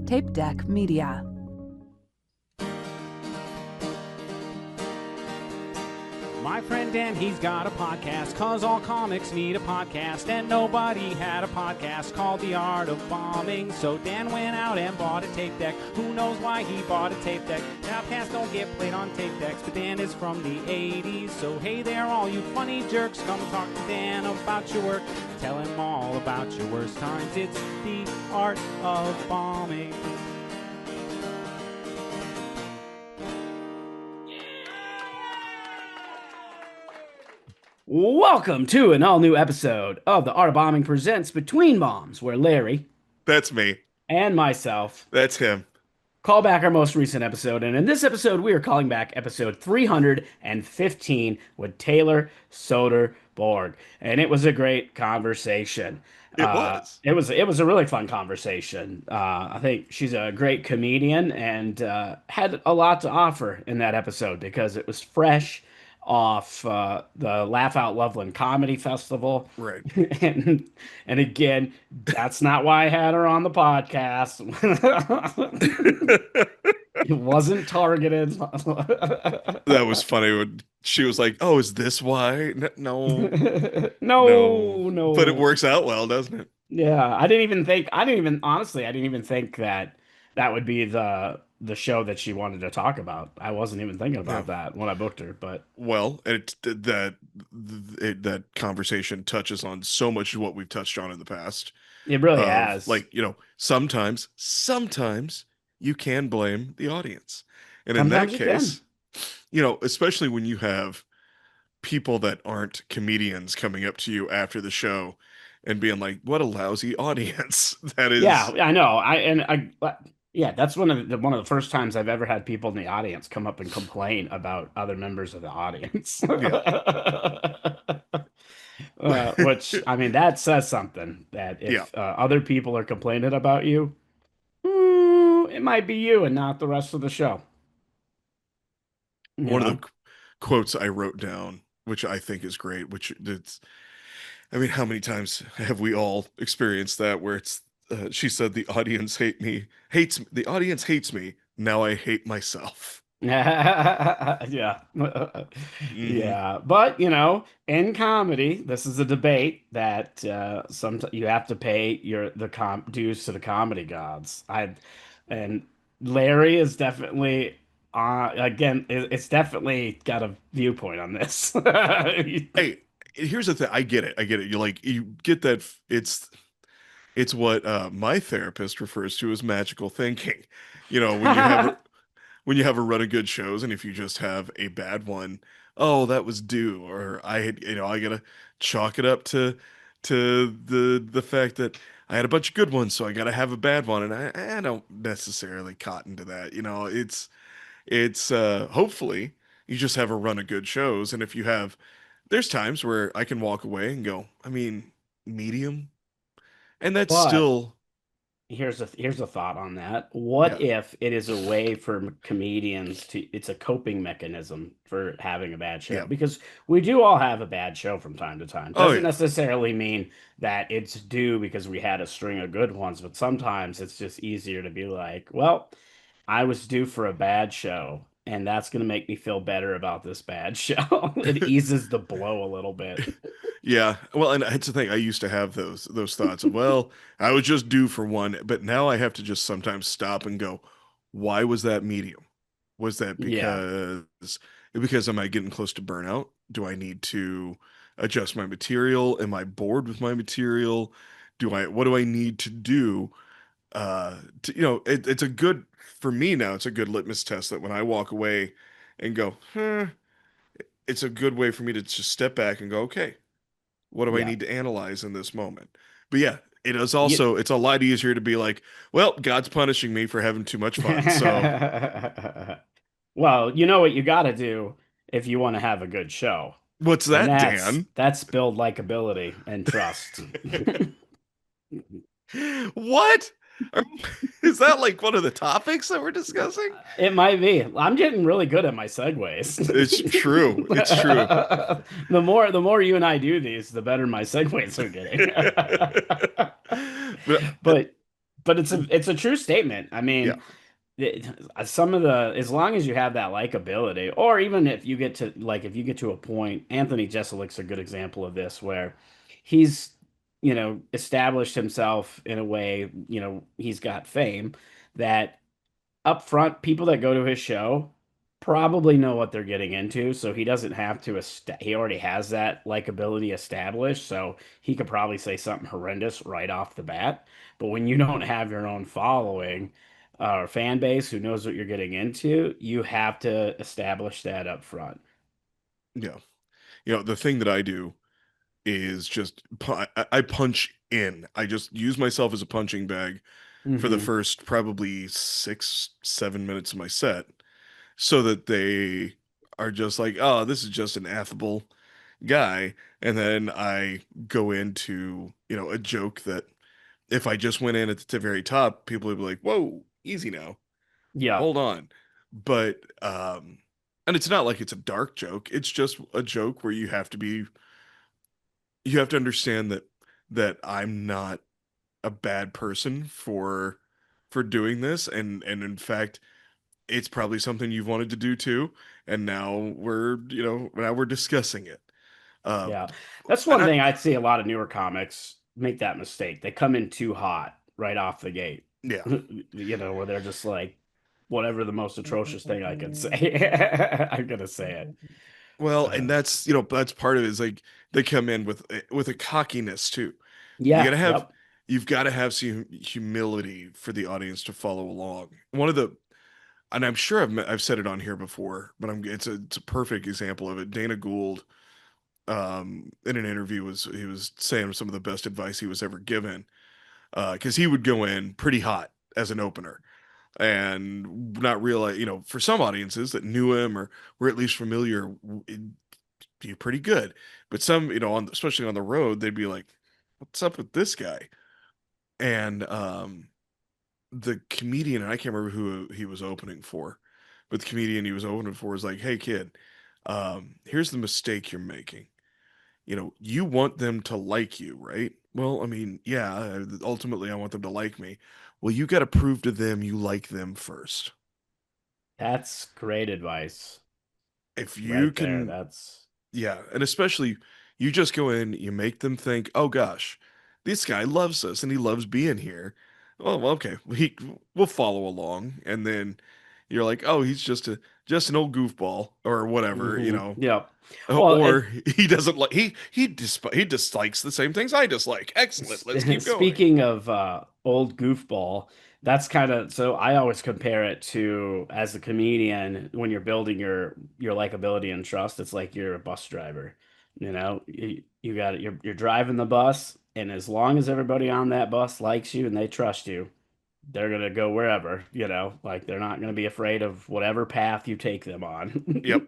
Tape Deck Media. My friend Dan, he's got a podcast, cause all comics need a podcast, and nobody had a podcast called The Art of Bombing. So Dan went out and bought a tape deck. Who knows why he bought a tape deck? Podcasts don't get played on tape decks, but Dan is from the 80s. So hey there, all you funny jerks, come talk to Dan about your work. Tell him all about your worst times. It's The Art of Bombing. Welcome to an all-new episode of The Art of Bombing presents Between Bombs, where Larry That's me. and myself That's him. call back our most recent episode. And in this episode, we are calling back episode 315 with Taylor Soderborg. And it was a great conversation. It was. It was a really fun conversation. I think she's a great comedian and had a lot to offer in that episode because it was fresh off the Laugh Out Loveland Comedy Festival. Right. and again, that's not why I had her on the podcast. It wasn't targeted. That was funny when she was like, "Oh, is this why?" No, No. But it works out well, doesn't it? Yeah, honestly, I didn't even think that would be the show that she wanted to talk about. I wasn't even thinking about that when I booked her, but Well, that conversation touches on so much of what we've touched on in the past. it really has. Like, sometimes you can blame the audience. And in that Sometimes you case, especially when you have people that aren't comedians coming up to you after the show and being like, "What a lousy audience." That is. Yeah, I know. Yeah, that's one of the first times I've ever had people in the audience come up and complain about other members of the audience. Which, I mean, that says something that if other people are complaining about you, it might be you and not the rest of the show. One of the quotes I wrote down, which I think is great, how many times have we all experienced that where she said, the audience the audience hates me. Now I hate myself. Yeah. Yeah. But, in comedy, this is a debate that sometimes you have to pay the dues to the comedy gods. And Larry is definitely again, it's definitely got a viewpoint on this. Hey, here's the thing. I get it. You get that it's what my therapist refers to as magical thinking. When you have a run of good shows, and if you just have a bad one, oh, that was due, or I gotta chalk it up to the fact that I had a bunch of good ones, so I gotta have a bad one, and I don't necessarily cotton to that. It's hopefully you just have a run of good shows, and there's times where I can walk away and go, I mean, medium, and that's But still. here's a thought on that. What if it is a way for comedians it's a coping mechanism for having a bad show? Yeah. Because we do all have a bad show from time to time. Doesn't necessarily mean that it's due because we had a string of good ones, but sometimes it's just easier to be like, well, I was due for a bad show, and that's going to make me feel better about this bad show. It eases the blow a little bit. Yeah, well, and that's the thing. I used to have those thoughts of, well, I was just due for one, but now I have to just sometimes stop and go, why was that medium? Was that because am I getting close to burnout? Do I need to adjust my material? Am I bored with my material? What do I need to do? It's a good, for me now, it's a good litmus test that when I walk away and go, it's a good way for me to just step back and go, okay, what do I need to analyze in this moment? But yeah, it is also, it's a lot easier to be like, well, God's punishing me for having too much fun. So, well, you know what you got to do if you want to have a good show. What's that, Dan? That's build likability and trust. What? Is that like one of the topics that we're discussing? It might be. I'm getting really good at my segues. It's true. It's true. The more you and I do these, the better my segues are getting. but but it's a true statement. I Yeah. mean, some of the as long as you have that likability, or even if you get to if you get to a point, Anthony Jeselnik's a good example of this, where he's established himself in a way, he's got fame that up front, people that go to his show probably know what they're getting into, so he doesn't have to he already has that likability established, so he could probably say something horrendous right off the bat. But when you don't have your own following or fan base who knows what you're getting into, you have to establish that up front. Yeah. The thing that I do is just I punch in. I just use myself as a punching bag for the Hmm. first probably 6, 7 minutes of my set, so that they are just like, oh, this is just an affable guy. And then I go into, a joke that if I just went in at the very top, people would be like, whoa, easy now, Yeah, hold on. But, and it's not like it's a dark joke. It's just a joke where you have to understand that I'm not a bad person for doing this. And in fact, it's probably something you've wanted to do too. And now we're discussing it. Uh, yeah. That's and one thing I see a lot of newer comics make that mistake. They come in too hot right off the gate. yeah. Where they're just like, whatever the most atrocious thing I could say. I'm gonna say it. Well, Uh, and that's part of it is like they come in with a cockiness too. You yeah, gotta have yep. you've got to have some humility for the audience to follow along. One of the and I'm sure I've said it on here before, but it's a perfect example of it. Dana Gould, in an interview he was saying some of the best advice he was ever given, because he would go in pretty hot as an opener and not realize, for some audiences that knew him or were at least familiar, it'd be pretty good. But some, especially on the road, they'd be like, "What's up with this guy?" And the comedian, and I can't remember who he was opening for, but the comedian he was opening for was like, "Hey kid, here's the mistake you're making. You want them to like you, right? Well, I mean, yeah, ultimately I want them to like me. Well, you got to prove to them you like them first. That's great advice If you right there. can, That's yeah, and especially you just go in, you make them think, oh gosh, this guy loves us and he loves being here. Well, okay, we'll follow along, and then you're like, oh, he's just an old goofball or whatever, yep. Well, or he doesn't like he dislikes the same things I dislike. Excellent, let's keep going. speaking of old goofball, that's kind of so I always compare it to as a comedian when you're building your likability and trust, it's like you're a bus driver. You got it. You're driving the bus, and as long as everybody on that bus likes you and they trust you, they're gonna go wherever, like they're not gonna be afraid of whatever path you take them on. Yep.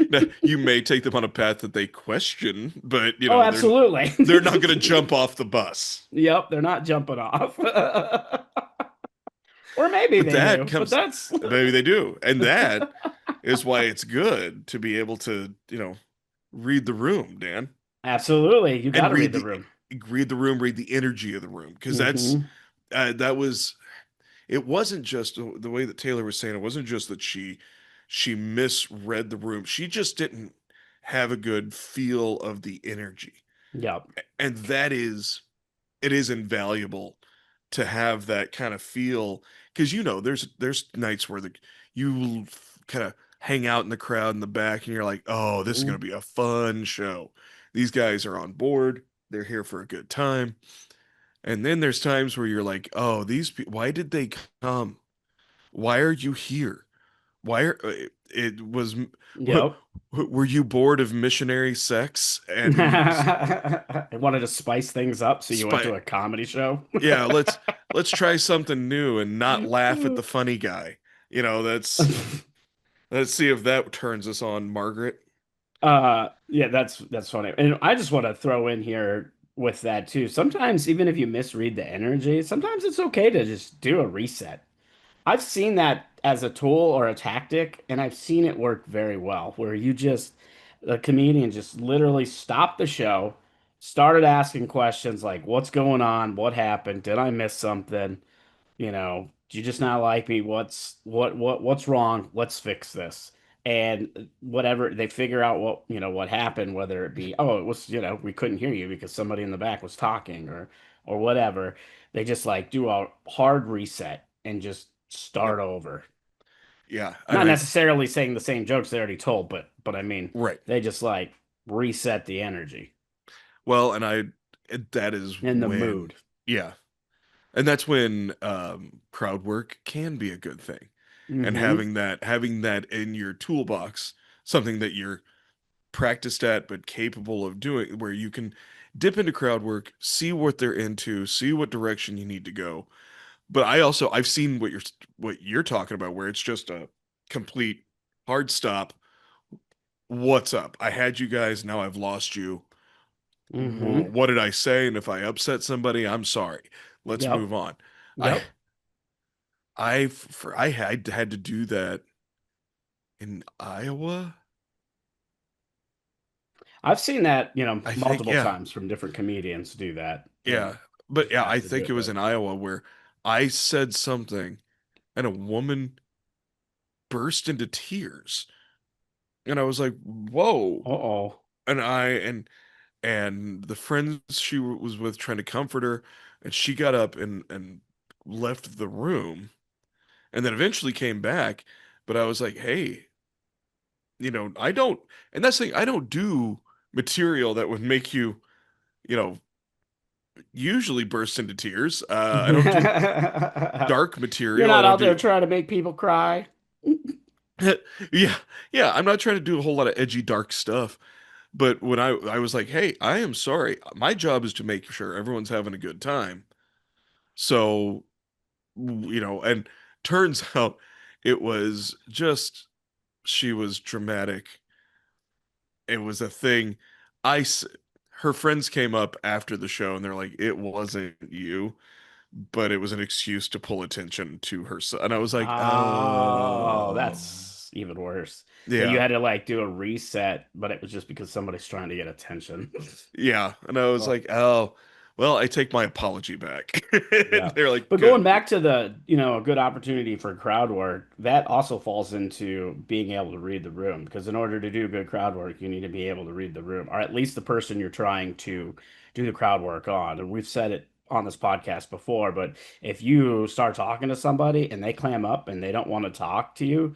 Now, you may take them on a path that they question, but Oh, absolutely. they're not going to jump off the bus. Yep, they're not jumping off. Or maybe But they that do, but comes, that's maybe they do, and that is why it's good to be able to, read the room, Dan, absolutely. You got and to read the room. read the room, read the energy of the room, because Hmm. that was it wasn't just the way that Taylor was saying. It wasn't just that she misread the room. She just didn't have a good feel of the energy. Yep. And it is invaluable to have that kind of feel, because there's nights where you kind of hang out in the crowd in the back and you're like, "Oh, this is going Mhm. to be a fun show. These guys are on board. They're here for a good time." And then there's times where you're like, "Oh, these people, why did they come? Why are you here? Why are it was Yep. were you bored of missionary sex and I wanted to spice things up, so you went spy? to a comedy show. Yeah, let's try something new and not laugh at the funny guy. That's let's see if that turns us on, Margaret. Yeah, that's funny. And I just want to throw in here with that too. Sometimes even if you misread the energy, sometimes it's okay to just do a reset. I've seen that as a tool or a tactic, and I've seen it work very well, where the comedian just literally stop the show, started asking questions like, what's going on? What happened? Did I miss something? Do you just not like me? What's wrong? Let's fix this. And whatever they figure out what happened, whether it be, oh, it was, we couldn't hear you because somebody in the back was talking or whatever. They just like do a hard reset and just Yep. start over. Yeah, and Not I necessarily saying the same jokes they already told, but I mean, right. they just like reset the energy Well, and that is and the when, mood. yeah, and that's when crowd work can be a good thing. And Hmm. having that in your toolbox, something that you're practiced at but capable of doing, where you can dip into crowd work, see what they're into, see what direction you need to go. But I've seen what you're talking about, where it's just a complete hard stop. What's up? I had you guys, now I've lost you. Hmm. What did I say? And if I upset somebody, I'm sorry. Let's Yep. move on. I Yep. I had to do that in Iowa. I've seen that, I think, multiple yeah. times from different comedians do that Yeah. and But just yeah, have I to do think it was it. in Iowa where I said something and a woman burst into tears. And I was like, "Whoa." Uh-oh. And the friends she was with trying to comfort her, and she got up and left the room and then eventually came back, but I was like, "Hey, I don't," and that's the thing, I don't do material that would make you, you know, usually burst into tears. I don't do dark You're material. I not don't out there do, trying to make people cry. yeah, yeah. I'm not trying to do a whole lot of edgy, dark stuff. But when I was like, hey, I am sorry. My job is to make sure everyone's having a good time. So, and turns out it was just, she was dramatic. It was a thing. I, s- Her friends came up after the show and they're like, it wasn't you, but it was an excuse to pull attention to her son. And I was like, Oh, oh, that's even worse. That you yeah, had to like do a reset, but it was just because somebody's trying to get attention. yeah. And I was Oh. like, oh, well, I take my apology back. And Yeah. they're like, But going good. back to the, a good opportunity for crowd work, that also falls into being able to read the room. Because in order to do good crowd work, you need to be able to read the room, or at least the person you're trying to do the crowd work on. And we've said it on this podcast before, but if you start talking to somebody and they clam up and they don't want to talk to you,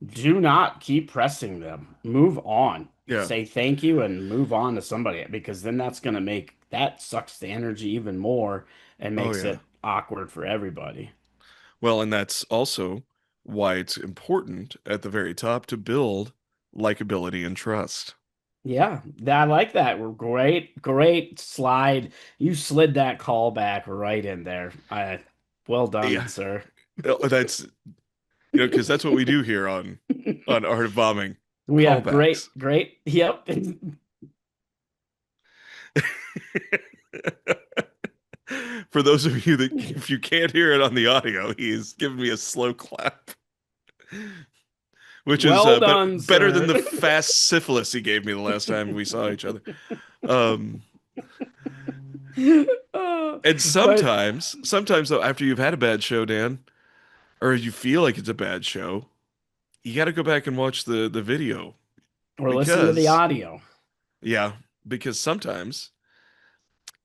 do not keep pressing them. Move on. Yeah. Say thank you and move on to somebody because then that's going to make that sucks the energy even more and Oh, makes yeah. it awkward for everybody. Well, and that's also why it's important at the very top to build likability and trust. Yeah, I like that. We're great, great slide. You slid that call back right in there. Well done, Yeah. sir. That's, because that's what we do here on Art of Bombing. We have Callbacks. great, great. Yep. For those of you that, if you can't hear it on the audio, he's giving me a slow clap, which is Well done, better than sir. the fast syphilis he gave me the last time we saw each other. Um, and But sometimes though, after you've had a bad show, Dan, or you feel like it's a bad show, you got to go back and watch the video or listen to the because, audio. yeah, because sometimes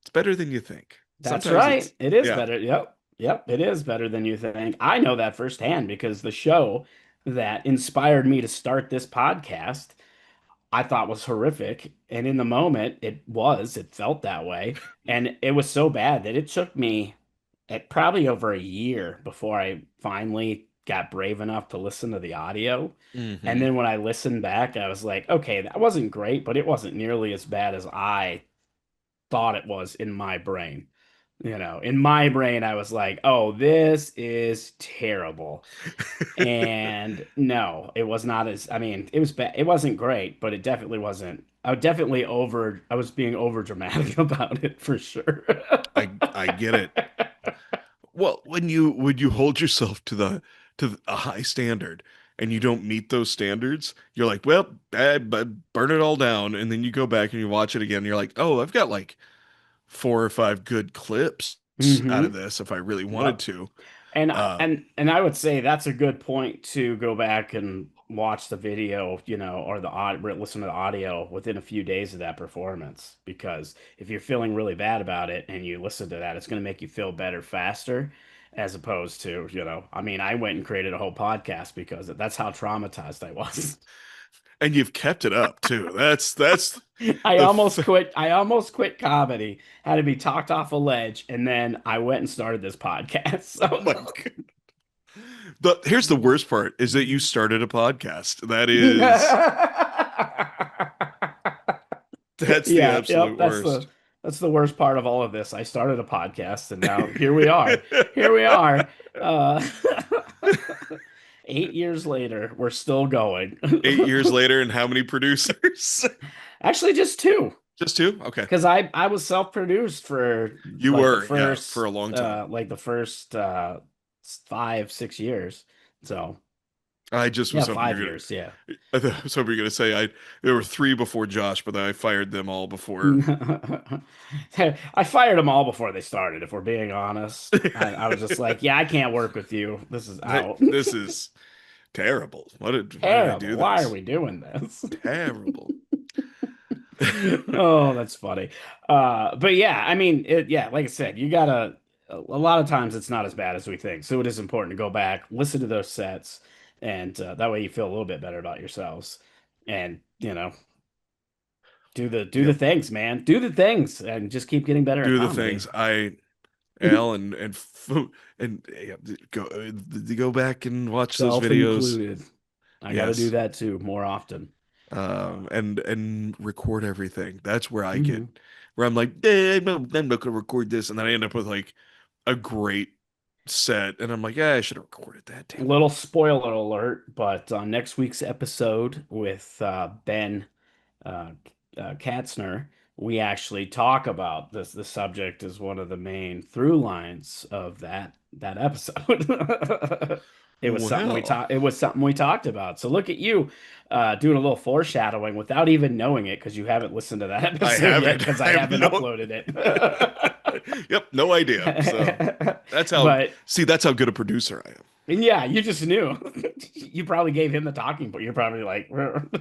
it's better than you think. That's Sometimes right. it's, It is yeah, better. Yep. Yep. It is better than you think. I know that firsthand because the show that inspired me to start this podcast, I thought was horrific. And in the moment, it felt that way. And it was so bad that it took me probably over a year before I finally got brave enough to listen to the audio. And hmm, then when I listened back, I was like, okay, that wasn't great, but it wasn't nearly as bad as I thought it was in my brain. In my brain, I was like, oh, this is terrible. And no, it was not as, I mean, it was bad. It wasn't great, but it definitely wasn't. I was being over dramatic about it for sure. I get it. Well, when you hold yourself to a high standard and you don't meet those standards, you're like, well, but burn it all down, and then you go back and you watch it again, and you're like, oh, I've got like 4 or 5 good clips out of Hmm. this if I really wanted Yep. to. And Uh, I would say that's a good point to go back and watch the video, or listen to the audio within a few days of that performance. Because if you're feeling really bad about it and you listen to that, it's going to make you feel better faster, as opposed to, I mean, I went and created a whole podcast because that's how traumatized I was. and you've kept it up too. That's I the almost f quit. I almost quit comedy, had to be talked off a ledge, and then I went and started this podcast. oh my So. God. Here's the worst part is that you started a podcast. That's the Yeah, yep, absolute worst. that's the worst part of all of this. I started a podcast and now here we are. Here we are. Uh 8 years later, we're still going. 8 years later, and how many producers? Actually, just two. Just two? Okay. Because I was self-produced for You were, yeah, for a long time. the first 5, 6 years. So I just yeah, was hoping 5 years, yeah. I was hoping you're gonna say there were three before Josh, but then I fired them all before. I fired them all before they started, if we're being honest. I was just like, yeah, I can't work with you. This is out. This is terrible. Why did I Terrible. do Why are this? we doing this? Terrible. Oh, that's funny. But yeah, I mean, yeah, like I said, you gotta, a lot of times it's not as bad as we think. So it is important to go back, listen to those sets, and that way you feel a little bit better about yourselves. And, do the Yep. things, man. Do the things and just keep getting better at Do the comedy. things. Al, and yeah, go back and watch those Self videos. included. I got to do Yes. that too more often. And record everything. That's where I Hmm. get where I'm like, I'm not gonna record this, and then I end up with like a great set, and I'm like, yeah, I should have recorded that. Damn it. Little spoiler alert, but on next week's episode with Ben uh, Katzner, we actually talk about this. The subject is one of the main through lines of that episode. It was something we Well, talked. It was something we talked about. So look at you doing a little foreshadowing without even knowing it because you haven't listened to that I episode yet haven't. because I I have haven't no. uploaded it. Yep, no idea. So that's how. But See, that's how good a producer I yeah, you just knew. You probably gave him the talking point. You're probably like, am.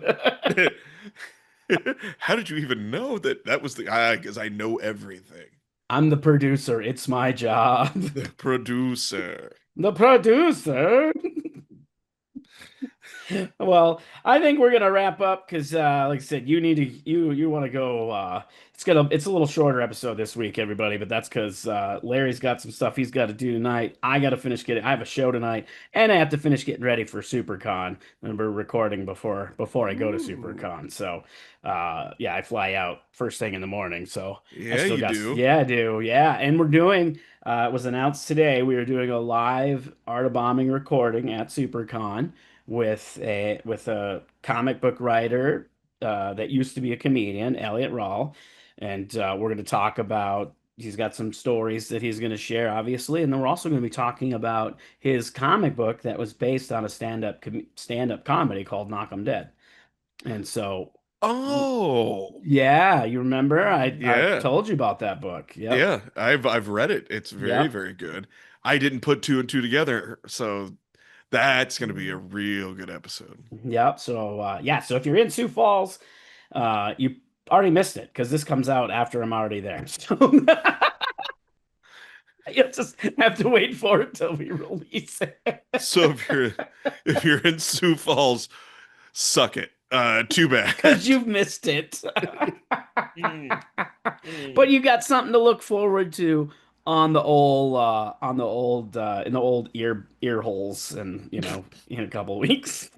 How did you even know that was the guy? Because I know everything. I'm the producer. It's my job. The producer. The producer. Well, I think we're gonna wrap up because, like I said, you need to you want to go. It's a little shorter episode this week, everybody, but that's because Larry's got some stuff he's got to do tonight. I got to finish getting. I have a show tonight, and I have to finish getting ready for SuperCon. And we're recording before I go to Ooh. SuperCon. So, yeah, I fly out first thing in the morning. So I Yeah, still you got. do. Yeah, I do. Yeah, and we're doing. It was announced today. We are doing a live Art of Bombing recording at SuperCon with a comic book writer that used to be a comedian, Elliot Rahl, and we're going to talk about. He's got some stories that he's going to share, obviously, and then we're also going to be talking about his comic book that was based on a stand-up comedy called Knock 'em Dead. And so, Oh, yeah, you remember I yeah. told you about that book. Yep, Yeah, I've read it. It's very, yep. very good. I didn't put two and two together, so that's going to be a real good episode. Yep. So yeah, so if you're in Sioux Falls, you already missed it because this comes out after I'm already there. So you'll just have to wait for it till we release it. So if you're in Sioux Falls, suck it. Too Because bad. you've missed it. Mm, mm. But you got something to look forward to on the old in the old ear holes and in a couple of weeks.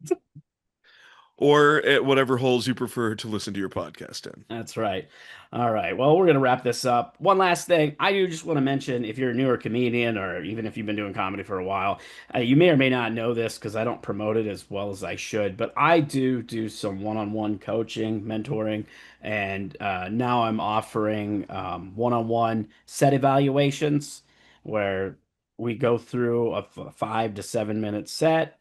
Or at whatever holes you prefer to listen to your podcast in. That's right. All right. Well, we're going to wrap this up. One last thing. I do just want to mention if you're a newer comedian or even if you've been doing comedy for a while, you may or may not know this because I don't promote it as well as I should, but I do some one-on-one coaching, mentoring, and now I'm offering one-on-one set evaluations where we go through a 5 to 7 minute set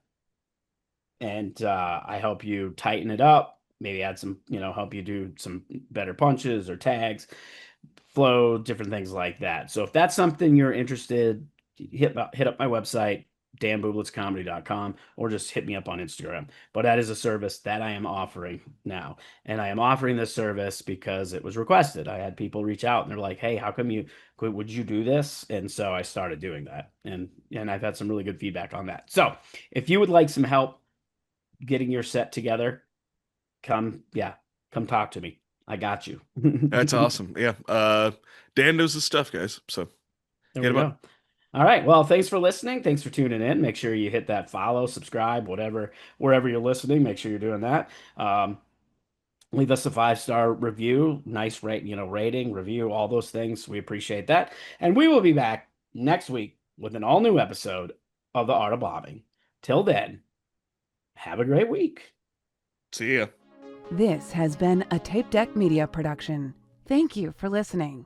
and I help you tighten it up, maybe add some, help you do some better punches or tags, flow, different things like that. So if that's something you're interested, hit up my website, danbublitzcomedy.com, or just hit me up on Instagram. But that is a service that I am offering now. And I am offering this service because it was requested. I had people reach out and they're like, hey, how come would you do this? And so I started doing that. And I've had some really good feedback on that. So if you would like some help getting your set together, come talk to me. I got you. That's awesome. Yeah. Dan knows his stuff, guys. So There hit we him go. up. All right. Well, thanks for listening. Thanks for tuning in. Make sure you hit that follow, subscribe, wherever you're listening. Make sure you're doing that. Leave us a 5-star review, nice rating, review, all those things. We appreciate that. And we will be back next week with an all new episode of The Art of Bombing. Till then, have a great week. See ya. This has been a Tape Deck Media production. Thank you for listening.